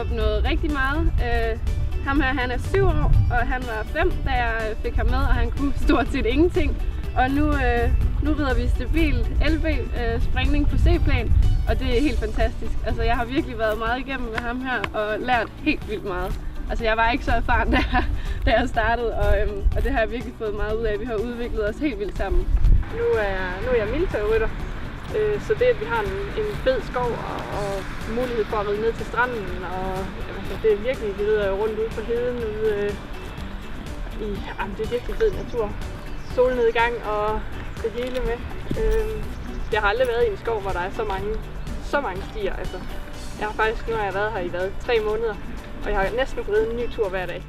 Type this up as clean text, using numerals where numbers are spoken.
opnået rigtig meget. Ham her, han er 7 år, og han var 5, da jeg fik ham med, og han kunne stort set ingenting. Og nu rider vi stabilt LB-springning på C-plan, og det er helt fantastisk. Altså, jeg har virkelig været meget igennem med ham her og lært helt vildt meget. Altså, jeg var ikke så erfaren, da jeg startede, og det har jeg virkelig fået meget ud af. Vi har udviklet os helt vildt sammen. Nu er jeg militærrytter, så det, at vi har en fed skov og mulighed for at ride ned til stranden, og altså, det er virkelig, vi rider rundt ude på heden, det er virkelig fed natur. Solnedgang og det hele med. Jeg har aldrig været i en skov, hvor der er så mange stier. Altså, nu har jeg været her i 3 måneder, og jeg har næsten ridet en ny tur hver dag.